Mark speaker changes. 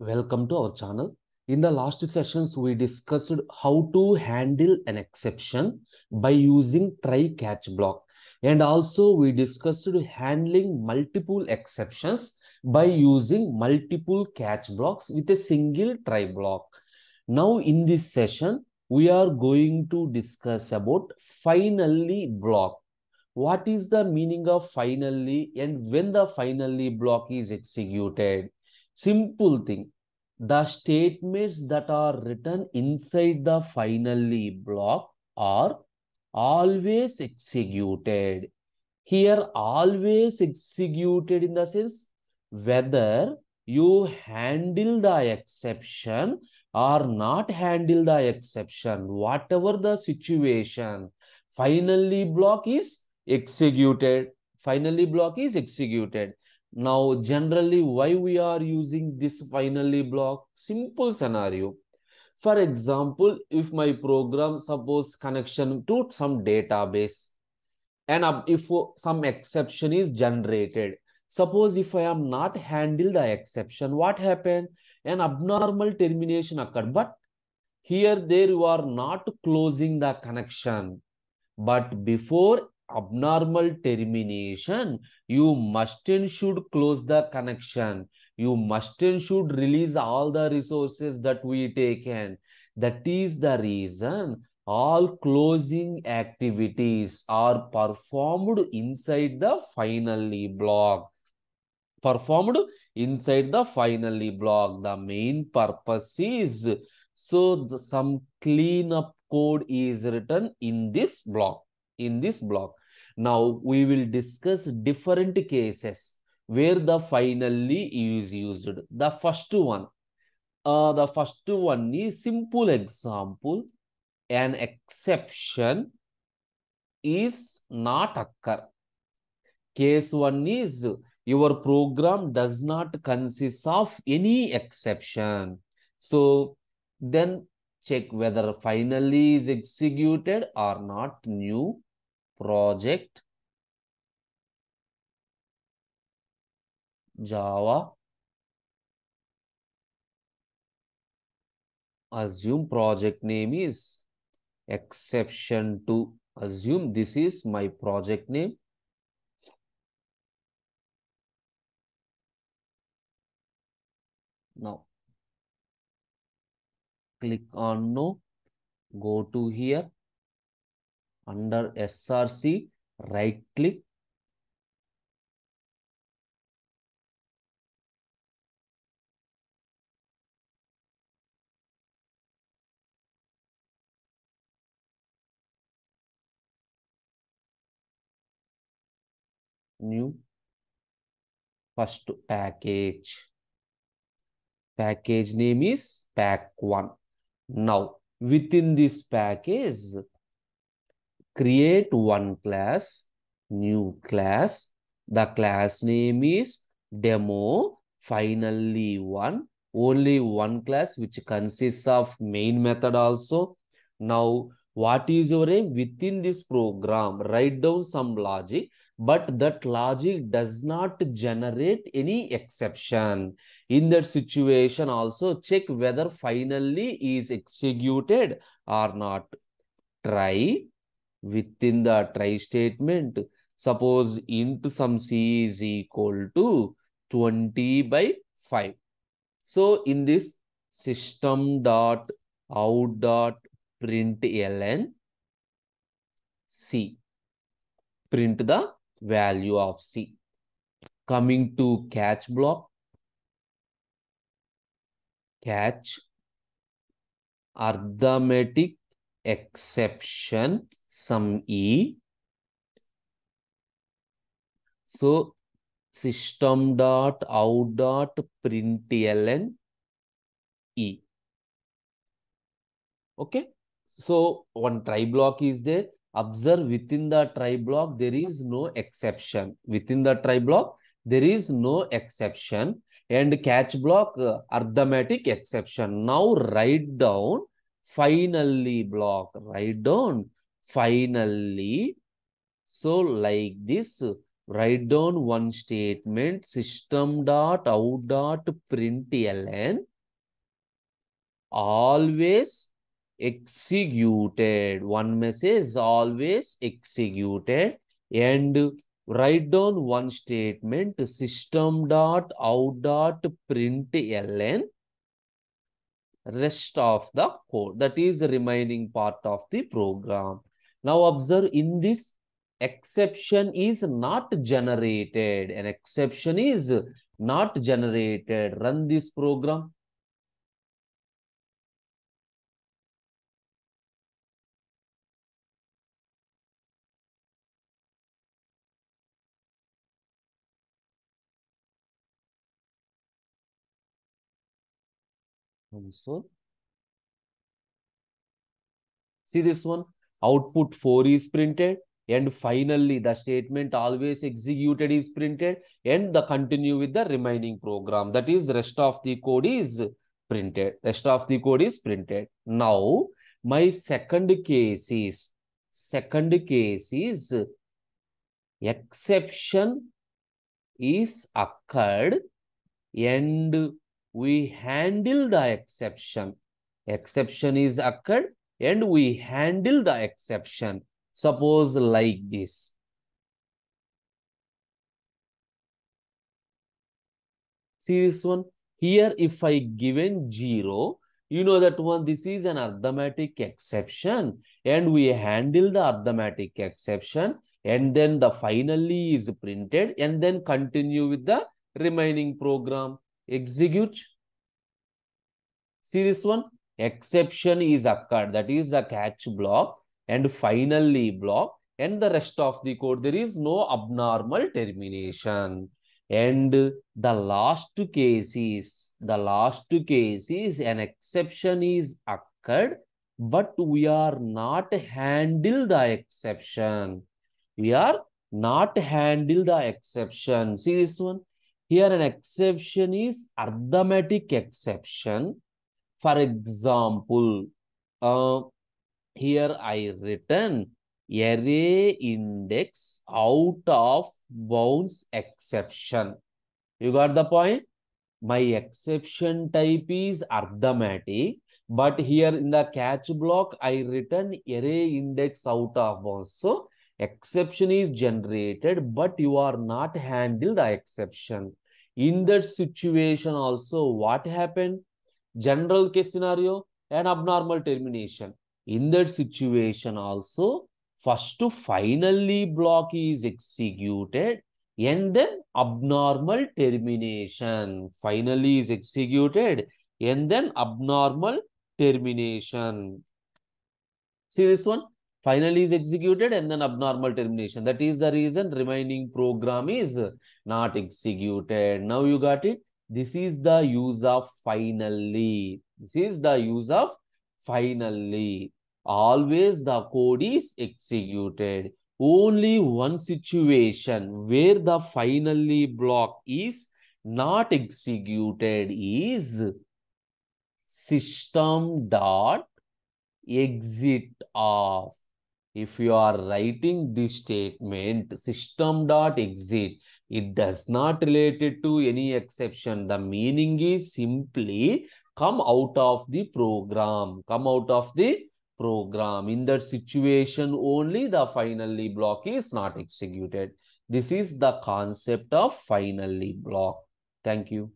Speaker 1: Welcome to our channel. In the last sessions, we discussed how to handle an exception by using try-catch block. And also we discussed handling multiple exceptions by using multiple catch blocks with a single try block. Now in this session, we are going to discuss about finally block. What is the meaning of finally and when the finally block is executed? Simple thing. The statements that are written inside the finally block are always executed. Here, always executed in the sense whether you handle the exception or not handle the exception, whatever the situation, finally block is executed. Finally block is executed. Now, generally, why we are using this finally block? Simple scenario. For example, if my program suppose connection to some database, and if some exception is generated, suppose if I am not handle the exception, what happened? An abnormal termination occurred, but here there you are not closing the connection. But before abnormal termination, you must and should close the connection. You must and should release all the resources that we taken. That is the reason all closing activities are performed inside the finally block. Performed inside the finally block. The main purpose is so some cleanup code is written in this block. Now we will discuss different cases where the finally is used. The first one is simple example. An exception is not occur. Case one is your program does not consist of any exception. So then check whether finally is executed or not. New project Java. Assume project name is exception 2. Assume this is my project name. Now click on no. Go to here. Under SRC, right click. New first package. Package name is pack1. Now within this package, create one class, new class. The class name is demo finally one. Only one class which consists of main method also. Now what is your aim? Within this program, write down some logic, but that logic does not generate any exception. In that situation also check whether finally is executed or not. Try. Within the try statement, suppose int some c is equal to 20/5. So in this system.out.println c, print the value of c. Coming to catch block, catch arithmetic exception some e. So system.out.println e. Okay. So one try block is there. Observe within the try block, there is no exception. Within the try block, there is no exception. And catch block, arithmetic exception. Now write down finally block. Write down finally. So like this, write down one statement, system.out.println always executed. One message always executed. And write down one statement, system.out.println rest of the code. That is the remaining part of the program. Now observe, in this, exception is not generated. An exception is not generated. Run this program. So see this one, output 4 is printed, and finally the statement always executed is printed, and the continue with the remaining program. That is, rest of the code is printed. Rest of the code is printed. Now, my second case is exception is occurred and we handle the exception. Exception is occurred and we handle the exception. Suppose like this. See this one. Here, if I given 0, you know that one, this is an arithmetic exception, and we handle the arithmetic exception, and then the finally is printed, and then continue with the remaining program. Execute. See this one, exception is occurred, that is the catch block, and finally block, and the rest of the code, there is no abnormal termination. And the last case is an exception is occurred, but we are not handle the exception. We are not handle the exception. See this one. Here an exception is arithmetic exception. For example, here I written array index out of bounds exception. You got the point? My exception type is arithmetic, but here in the catch block, I written array index out of bounds. So exception is generated, but you are not handle the exception. In that situation also, what happened? General case scenario and abnormal termination. In that situation also, first to finally block is executed and then abnormal termination. Finally is executed and then abnormal termination. See this one? Finally is executed and then abnormal termination. That is the reason remaining program is not executed. Now you got it? This is the use of finally. This is the use of finally. Always the code is executed. Only one situation where the finally block is not executed is system dot exit of. If you are writing this statement, system.exit, it does not relate it to any exception. The meaning is simply come out of the program. Come out of the program. In that situation, only the finally block is not executed. This is the concept of finally block. Thank you.